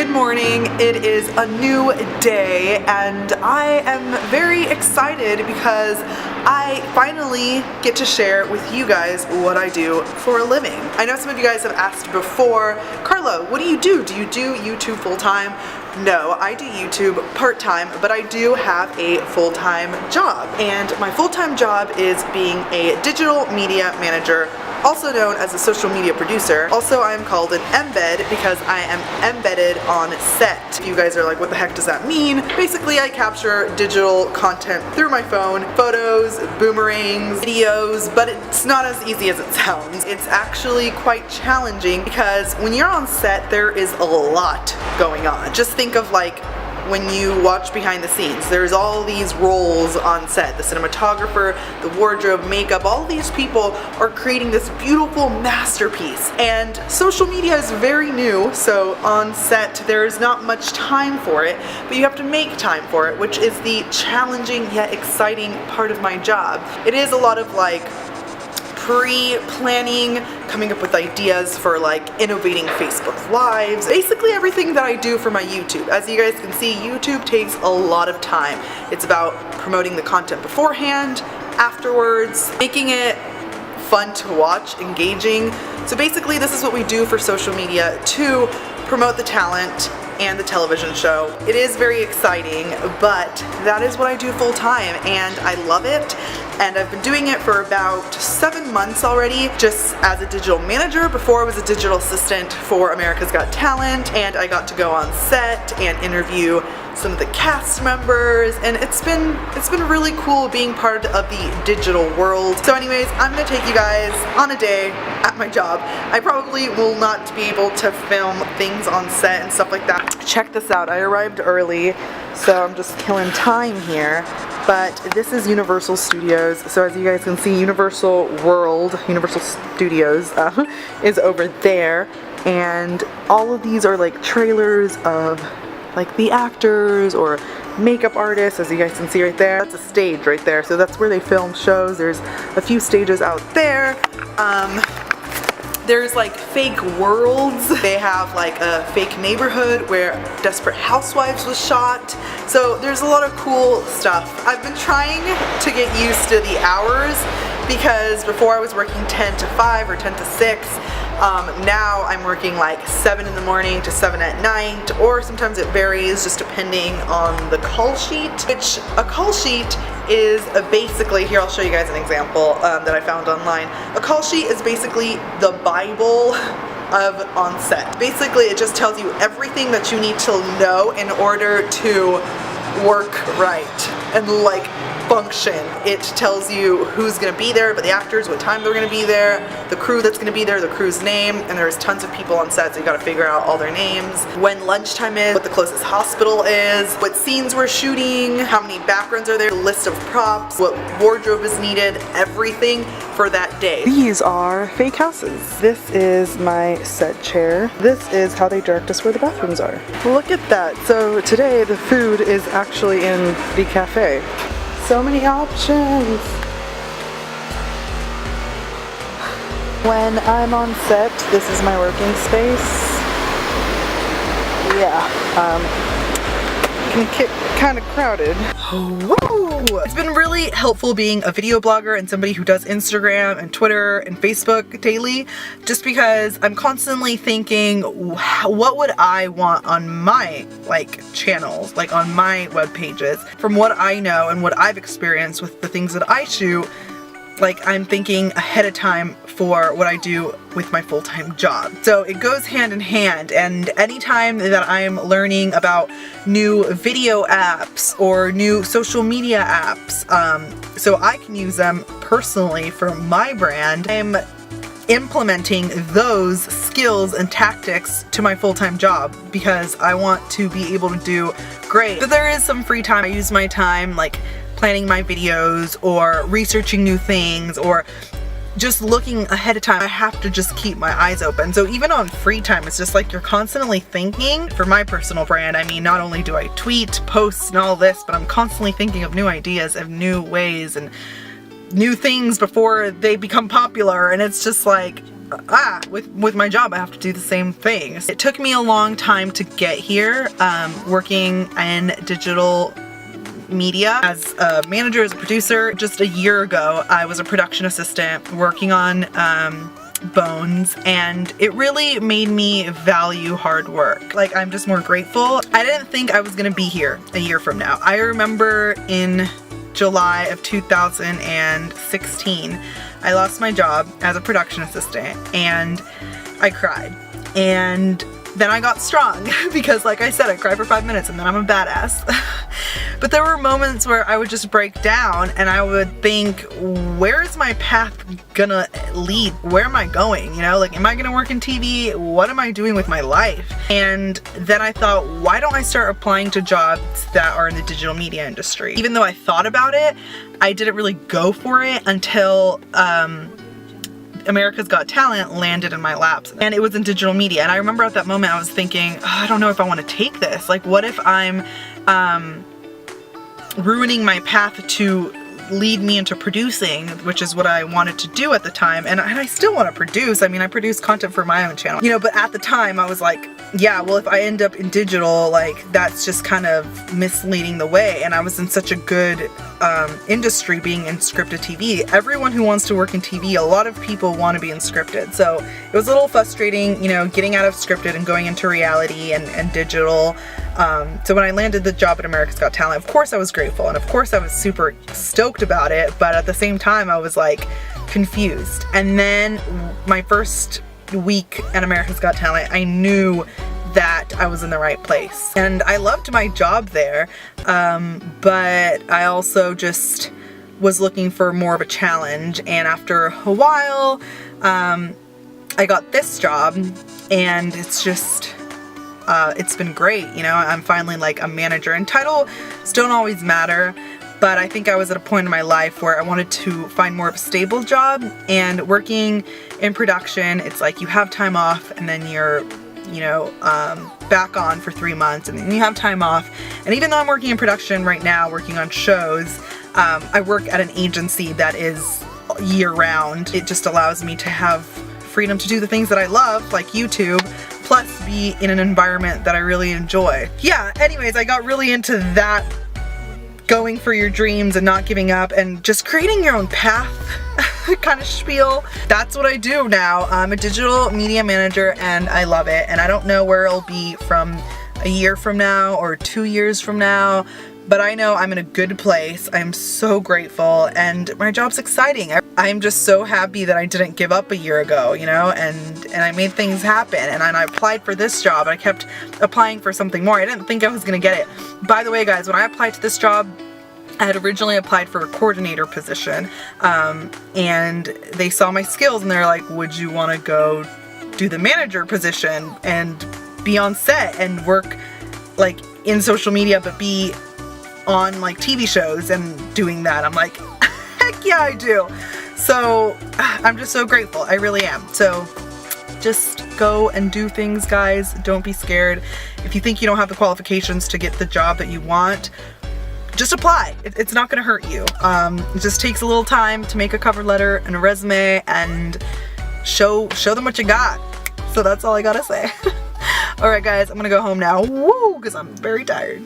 Good morning. It is a new day and I am very excited because I finally get to share with you guys what I do for a living. I know some of you guys have asked before, Karla, what do you do? Do you do YouTube full-time? No, I do YouTube part-time, but I do have a full-time job. And my full-time job is being a digital media manager, also known as a social media producer. Also, I am called an embed because I am embedded on set. You guys are like, what the heck does that mean? Basically, I capture digital content through my phone, photos, boomerangs, videos, but it's not as easy as it sounds. It's actually quite challenging because when you're on set, there is a lot going on. Just think of like when you watch behind the scenes, there's all these roles on set. The cinematographer, the wardrobe, makeup, all these people are creating this beautiful masterpiece. And social media is very new, so on set there's not much time for it, but you have to make time for it, which is the challenging yet exciting part of my job. It is a lot of like pre-planning, coming up with ideas for like innovating Facebook Lives, basically everything that I do for my YouTube. As you guys can see, YouTube takes a lot of time. It's about promoting the content beforehand, afterwards, making it fun to watch, engaging. So basically this is what we do for social media to promote the talent and the television show. It is very exciting, but that is what I do full time and I love it. And I've been doing it for about 7 months already, just as a digital manager. Before I was a digital assistant for America's Got Talent, and I got to go on set and interview some of the cast members, and it's been really cool being part of the digital world. So anyways, I'm gonna take you guys on a day at my job. I probably will not be able to film things on set and stuff like that. Check this out, I arrived early, so I'm just killing time here. But this is Universal Studios, so as you guys can see, Universal Studios is over there, and all of these are like trailers of like the actors or makeup artists, as you guys can see right there. That's a stage right there, so that's where they film shows. There's a few stages out there. There's like fake worlds. They have like a fake neighborhood where Desperate Housewives was shot. So there's a lot of cool stuff. I've been trying to get used to the hours because before I was working 10 to 5 or 10 to 6. Now I'm working like 7 in the morning to 7 at night, or sometimes it varies just depending on the call sheet, which a call sheet is basically, here I'll show you guys an example that I found online. A call sheet is basically the Bible of on set. Basically it just tells you everything that you need to know in order to work right and like function. It tells you who's gonna be there, but the actors, what time they're gonna be there, the crew that's gonna be there, the crew's name, and there's tons of people on set, so you gotta figure out all their names, when lunchtime is, what the closest hospital is, what scenes we're shooting, how many backgrounds are there, the list of props, what wardrobe is needed, everything for that day. These are fake houses. This is my set chair. This is how they direct us where the bathrooms are. Look at that. So today the food is actually in the cafe. So many options. When I'm on set, this is my working space. Yeah, can get kind of crowded. Whoa! It's been really helpful being a video blogger and somebody who does Instagram and Twitter and Facebook daily, just because I'm constantly thinking, what would I want on my like channels, like on my web pages? From what I know and what I've experienced with the things that I shoot, like I'm thinking ahead of time for what I do with my full-time job. So it goes hand in hand, and anytime that I'm learning about new video apps or new social media apps, so I can use them personally for my brand, I'm implementing those skills and tactics to my full-time job because I want to be able to do great. But there is some free time. I use my time like planning my videos or researching new things or just looking ahead of time. I have to just keep my eyes open. So even on free time, it's just like you're constantly thinking. For my personal brand, I mean, not only do I tweet, post, and all this, but I'm constantly thinking of new ideas, of new ways, and new things before they become popular. And it's just like, with my job, I have to do the same thing. It took me a long time to get here, working in digital media as a manager, as a producer. Just a year ago, I was a production assistant working on Bones, and it really made me value hard work. Like, I'm just more grateful. I didn't think I was gonna be here a year from now. I remember in July of 2016, I lost my job as a production assistant and I cried. And then I got strong because, like I said, I cried for 5 minutes and then I'm a badass. But there were moments where I would just break down and I would think, where is my path gonna lead? Where am I going? You know, like, am I gonna work in TV? What am I doing with my life? And then I thought, why don't I start applying to jobs that are in the digital media industry? Even though I thought about it, I didn't really go for it until America's Got Talent landed in my laps, and it was in digital media. And I remember at that moment I was thinking, oh, I don't know if I want to take this. Like, what if I'm ruining my path to lead me into producing, which is what I wanted to do at the time. And I still want to produce. I mean, I produce content for my own channel, you know, but at the time I was like, yeah, well, if I end up in digital, like, that's just kind of misleading the way. And I was in such a good industry being in scripted TV. Everyone who wants to work in TV, a lot of people want to be in scripted. So it was a little frustrating, you know, getting out of scripted and going into reality and digital. So when I landed the job at America's Got Talent, of course I was grateful, and of course I was super stoked about it, but at the same time I was like confused. And then my first week at America's Got Talent, I knew that I was in the right place. And I loved my job there, but I also just was looking for more of a challenge. And after a while, I got this job, and it's just, it's been great. You know, I'm finally like a manager, and titles don't always matter, but I think I was at a point in my life where I wanted to find more of a stable job. And working in production, it's like you have time off and then you're, you know, back on for 3 months, and then you have time off. And even though I'm working in production right now, working on shows, I work at an agency that is year-round. It just allows me to have freedom to do the things that I love, like YouTube, plus be in an environment that I really enjoy. Yeah, anyways, I got really into that, going for your dreams and not giving up and just creating your own path kind of spiel. That's what I do now. I'm a digital media manager and I love it. And I don't know where it'll be from a year from now or 2 years from now, but I know I'm in a good place. I'm so grateful, and my job's exciting. I'm just so happy that I didn't give up a year ago, you know, and I made things happen. And I applied for this job. I kept applying for something more. I didn't think I was gonna get it. By the way, guys, when I applied to this job, I had originally applied for a coordinator position, and they saw my skills and they're like, would you want to go do the manager position and be on set and work like in social media but be on like TV shows and doing that? I'm like, heck yeah, I do. So I'm just so grateful. I really am. So just go and do things, guys. Don't be scared. If you think you don't have the qualifications to get the job that you want, just apply. It's not gonna hurt you. It just takes a little time to make a cover letter and a resume and show them what you got. So that's all I gotta say. All right, guys, I'm gonna go home now. Woo, because I'm very tired.